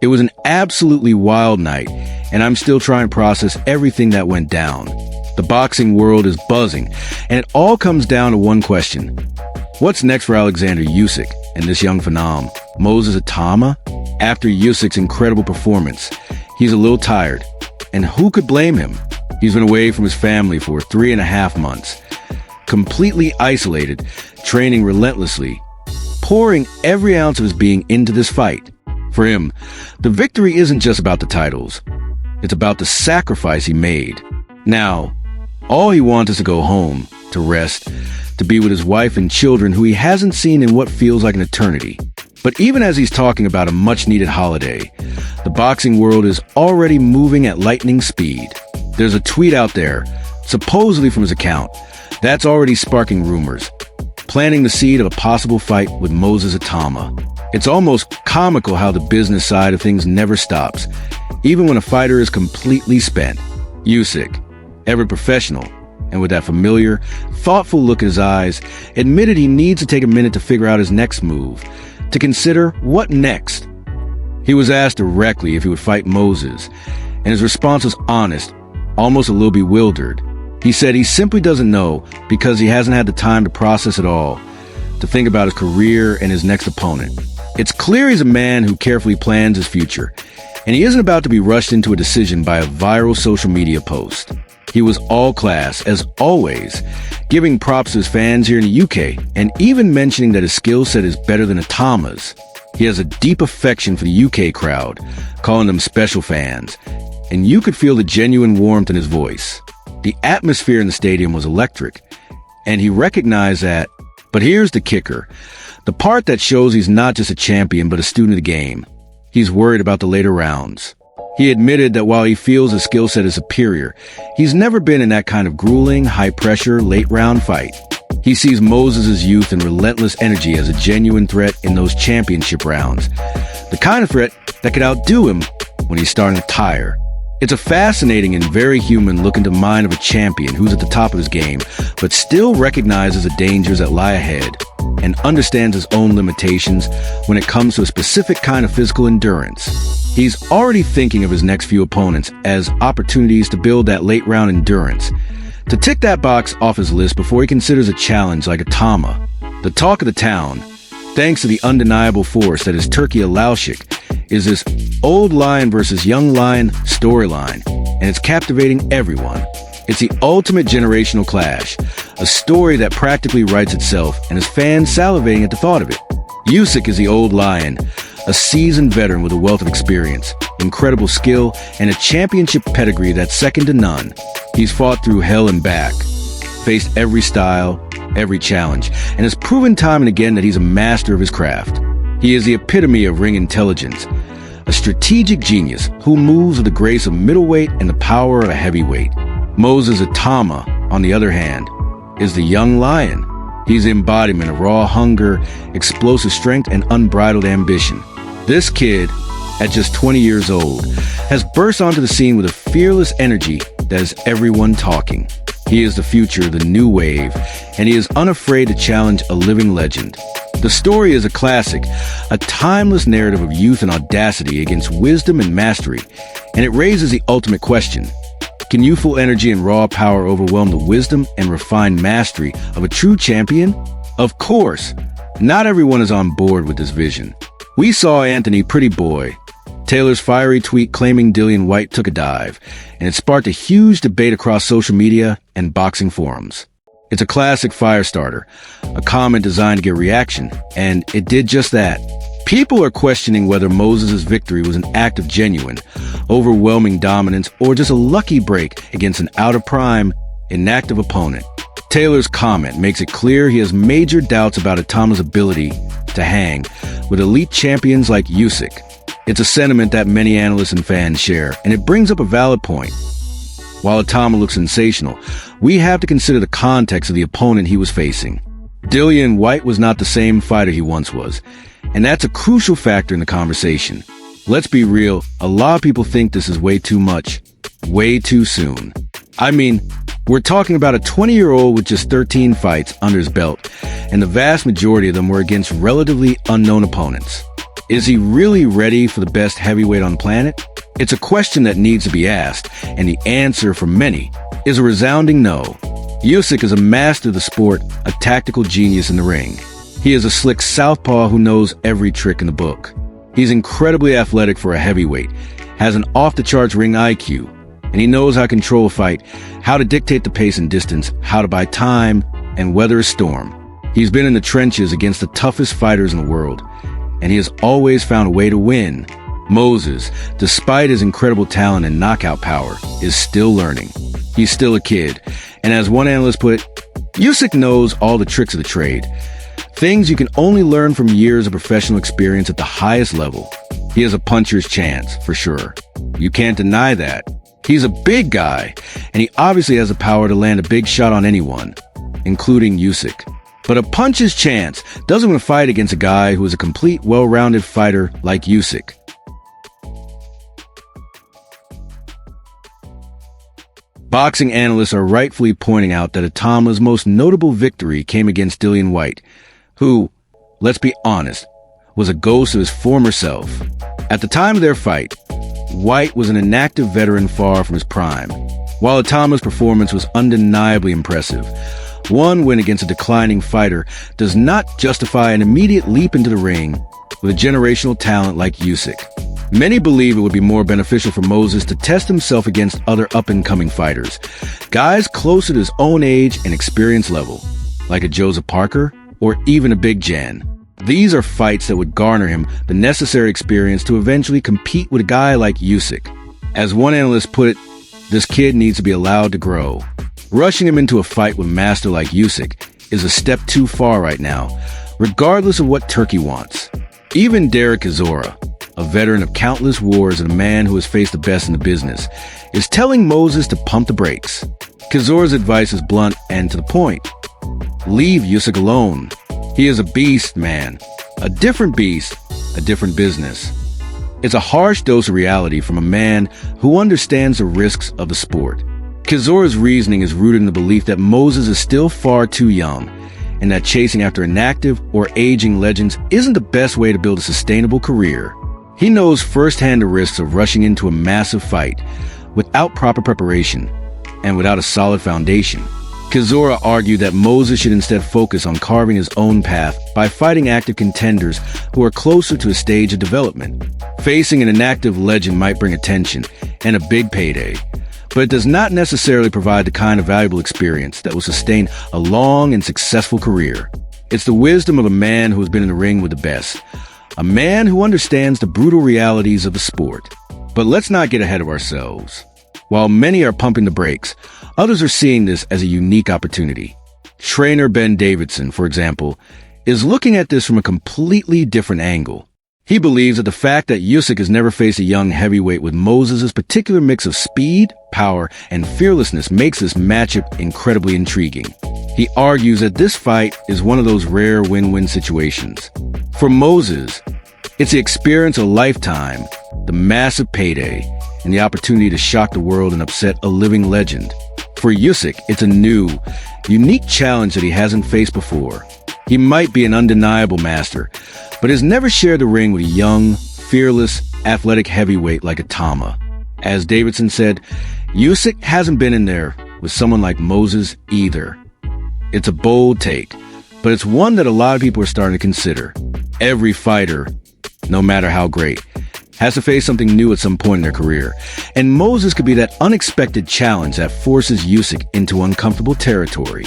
It was an absolutely wild night, and I'm still trying to process everything that went down. The boxing world is buzzing, and it all comes down to one question. What's next for Oleksandr Usyk and this young phenom, Moses Itauma? After Usyk's incredible performance, he's a little tired, and who could blame him? He's been away from his family for 3.5 months, completely isolated, training relentlessly, pouring every ounce of his being into this fight. For him, the victory isn't just about the titles. It's about the sacrifice he made. Now, all he wants is to go home, to rest, to be with his wife and children who he hasn't seen in what feels like an eternity. But even as he's talking about a much-needed holiday, the boxing world is already moving at lightning speed. There's a tweet out there, supposedly from his account, that's already sparking rumors, planting the seed of a possible fight with Moses Itauma. It's almost comical how the business side of things never stops, even when a fighter is completely spent. Usyk, ever professional, and with that familiar, thoughtful look in his eyes, admitted he needs to take a minute to figure out his next move, to consider what next. He was asked directly if he would fight Moses, and his response was honest, almost a little bewildered. He said he simply doesn't know because he hasn't had the time to process it all, to think about his career and his next opponent. It's clear he's a man who carefully plans his future, and he isn't about to be rushed into a decision by a viral social media post. He was all class, as always, giving props to his fans here in the UK, and even mentioning that his skill set is better than Itauma's. He has a deep affection for the UK crowd, calling them special fans, and you could feel the genuine warmth in his voice. The atmosphere in the stadium was electric, and he recognized that. But here's the kicker, the part that shows he's not just a champion but a student of the game. He's worried about the later rounds. He admitted that while he feels his skill set is superior, he's never been in that kind of grueling, high-pressure, late-round fight. He sees Moses' youth and relentless energy as a genuine threat in those championship rounds, the kind of threat that could outdo him when he's starting to tire. It's a fascinating and very human look into the mind of a champion who's at the top of his game, but still recognizes the dangers that lie ahead and understands his own limitations when it comes to a specific kind of physical endurance. He's already thinking of his next few opponents as opportunities to build that late-round endurance, to tick that box off his list before he considers a challenge like Itauma. The talk of the town, thanks to the undeniable force that is Turkey Usyk, is this old lion versus young lion storyline, and it's captivating everyone. It's the ultimate generational clash, a story that practically writes itself and has fans salivating at the thought of it. Usyk is the old lion, a seasoned veteran with a wealth of experience, incredible skill, and a championship pedigree that's second to none. He's fought through hell and back, faced every style, every challenge, and has proven time and again that he's a master of his craft. He is the epitome of ring intelligence, a strategic genius who moves with the grace of middleweight and the power of a heavyweight. Moses Itauma, on the other hand, is the young lion. He's the embodiment of raw hunger, explosive strength, and unbridled ambition. This kid, at just 20 years old, has burst onto the scene with a fearless energy that has everyone talking. He is the future, the new wave, and he is unafraid to challenge a living legend. The story is a classic, a timeless narrative of youth and audacity against wisdom and mastery, and it raises the ultimate question. Can youthful energy and raw power overwhelm the wisdom and refined mastery of a true champion? Of course, not everyone is on board with this vision. We saw Anthony Pretty Boy, Taylor's fiery tweet claiming Dillian Whyte took a dive, and it sparked a huge debate across social media and boxing forums. It's a classic fire starter, a comment designed to get reaction, and it did just that. People are questioning whether Moses' victory was an act of genuine, overwhelming dominance or just a lucky break against an out-of-prime, inactive opponent. Taylor's comment makes it clear he has major doubts about Itauma's ability to hang with elite champions like Usyk. It's a sentiment that many analysts and fans share, and it brings up a valid point. While Itauma looks sensational, we have to consider the context of the opponent he was facing. Dillian Whyte was not the same fighter he once was, and that's a crucial factor in the conversation. Let's be real, a lot of people think this is way too much, way too soon. I mean, we're talking about a 20-year-old with just 13 fights under his belt, and the vast majority of them were against relatively unknown opponents. Is he really ready for the best heavyweight on the planet? It's a question that needs to be asked, and the answer for many is a resounding no. Usyk is a master of the sport, a tactical genius in the ring. He is a slick southpaw who knows every trick in the book. He's incredibly athletic for a heavyweight, has an off-the-charts ring IQ, and he knows how to control a fight, how to dictate the pace and distance, how to buy time, and weather a storm. He's been in the trenches against the toughest fighters in the world, and he has always found a way to win. Moses, despite his incredible talent and knockout power, is still learning. He's still a kid, and as one analyst put it, Usyk knows all the tricks of the trade. Things you can only learn from years of professional experience at the highest level. He has a puncher's chance, for sure. You can't deny that. He's a big guy, and he obviously has the power to land a big shot on anyone, including Usyk. But a puncher's chance doesn't win a fight against a guy who is a complete, well-rounded fighter like Usyk. Boxing analysts are rightfully pointing out that Itauma's most notable victory came against Dillian Whyte, who, let's be honest, was a ghost of his former self. At the time of their fight, Whyte was an inactive veteran far from his prime, while Itauma's performance was undeniably impressive. One win against a declining fighter does not justify an immediate leap into the ring with a generational talent like Usyk. Many believe it would be more beneficial for Moses to test himself against other up-and-coming fighters, guys closer to his own age and experience level, like a Joseph Parker or even a Big Jan. These are fights that would garner him the necessary experience to eventually compete with a guy like Usyk. As one analyst put it, this kid needs to be allowed to grow. Rushing him into a fight with a master like Usyk is a step too far right now, regardless of what Turkey wants. Even Derek Chisora, a veteran of countless wars and a man who has faced the best in the business, is telling Moses to pump the brakes. Chisora's advice is blunt and to the point. Leave Usyk alone. He is a beast, man. A different beast, a different business. It's a harsh dose of reality from a man who understands the risks of the sport. Chisora's reasoning is rooted in the belief that Moses is still far too young, and that chasing after inactive or aging legends isn't the best way to build a sustainable career. He knows firsthand the risks of rushing into a massive fight without proper preparation and without a solid foundation. Chisora argued that Moses should instead focus on carving his own path by fighting active contenders who are closer to a stage of development. Facing an inactive legend might bring attention and a big payday, but it does not necessarily provide the kind of valuable experience that will sustain a long and successful career. It's the wisdom of a man who has been in the ring with the best, a man who understands the brutal realities of the sport. But let's not get ahead of ourselves. While many are pumping the brakes, others are seeing this as a unique opportunity. Trainer Ben Davidson, for example, is looking at this from a completely different angle. He believes that the fact that Usyk has never faced a young heavyweight with Moses' particular mix of speed, power, and fearlessness makes this matchup incredibly intriguing. He argues that this fight is one of those rare win-win situations. For Moses, it's the experience of a lifetime, the massive payday, and the opportunity to shock the world and upset a living legend. For Usyk, it's a new, unique challenge that he hasn't faced before. He might be an undeniable master, but has never shared the ring with a young, fearless, athletic heavyweight like Itauma. As Davidson said, Usyk hasn't been in there with someone like Moses either. It's a bold take, but it's one that a lot of people are starting to consider. Every fighter, no matter how great, has to face something new at some point in their career, and Moses could be that unexpected challenge that forces Usyk into uncomfortable territory.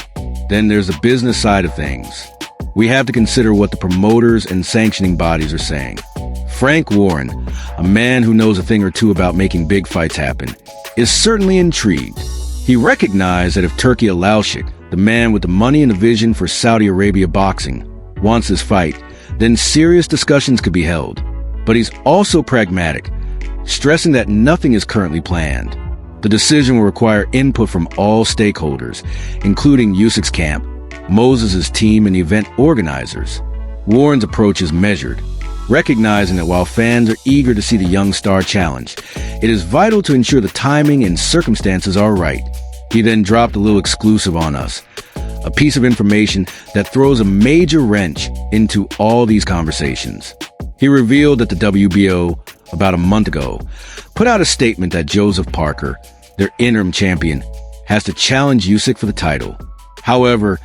Then there's the business side of things. We have to consider what the promoters and sanctioning bodies are saying. Frank Warren, a man who knows a thing or two about making big fights happen, is certainly intrigued. He recognized that if Turkey Usyk, the man with the money and the vision for Saudi Arabia boxing, wants this fight, then serious discussions could be held. But he's also pragmatic, stressing that nothing is currently planned. The decision will require input from all stakeholders, including Usyk's camp, Moses' team, and the event organizers. Warren's approach is measured, recognizing that while fans are eager to see the young star challenged, it is vital to ensure the timing and circumstances are right. He then dropped a little exclusive on us, a piece of information that throws a major wrench into all these conversations. He revealed that the WBO, about a month ago, put out a statement that Joseph Parker, their interim champion, has to challenge Usyk for the title. However,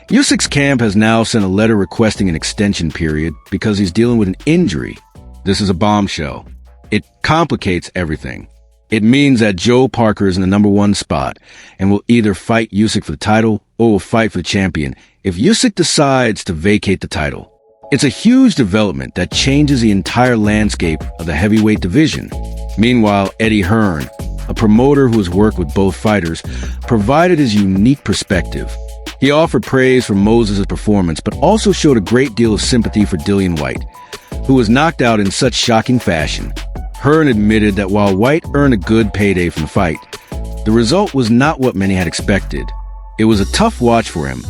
Usyk's camp has now sent a letter requesting an extension period because he's dealing with an injury. This is a bombshell. It complicates everything. It means that Joe Parker is in the number one spot and will either fight Usyk for the title or will fight for the champion if Usyk decides to vacate the title. It's a huge development that changes the entire landscape of the heavyweight division. Meanwhile, Eddie Hearn, a promoter who has worked with both fighters, provided his unique perspective. He offered praise for Moses' performance, but also showed a great deal of sympathy for Dillian Whyte, who was knocked out in such shocking fashion. Hearn admitted that while Whyte earned a good payday from the fight, the result was not what many had expected. It was a tough watch for him,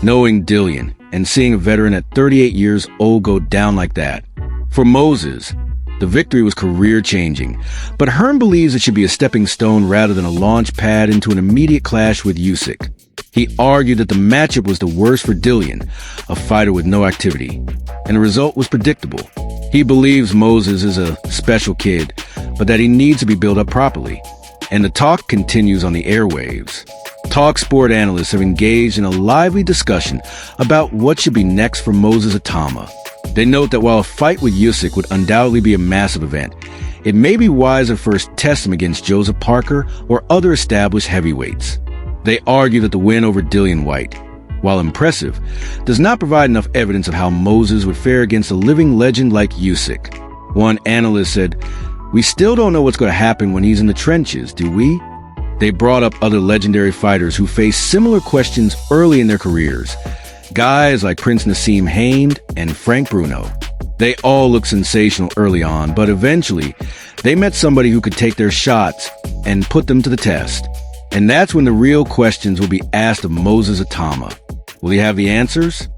knowing Dillian and seeing a veteran at 38 years old go down like that. For Moses, the victory was career-changing, but Hearn believes it should be a stepping stone rather than a launch pad into an immediate clash with Usyk. He argued that the matchup was the worst for Dillian, a fighter with no activity, and the result was predictable. He believes Moses is a special kid, but that he needs to be built up properly. And the talk continues on the airwaves. Talk sport analysts have engaged in a lively discussion about what should be next for Moses Itauma. They note that while a fight with Usyk would undoubtedly be a massive event, it may be wiser first to test him against Joseph Parker or other established heavyweights. They argue that the win over Dillian Whyte, while impressive, does not provide enough evidence of how Moses would fare against a living legend like Usyk. One analyst said, "We still don't know what's going to happen when he's in the trenches, do we?" They brought up other legendary fighters who faced similar questions early in their careers. Guys like Prince Nassim Hamed and Frank Bruno. They all looked sensational early on, but eventually they met somebody who could take their shots and put them to the test. And that's when the real questions will be asked of Moses Itauma. Will he have the answers?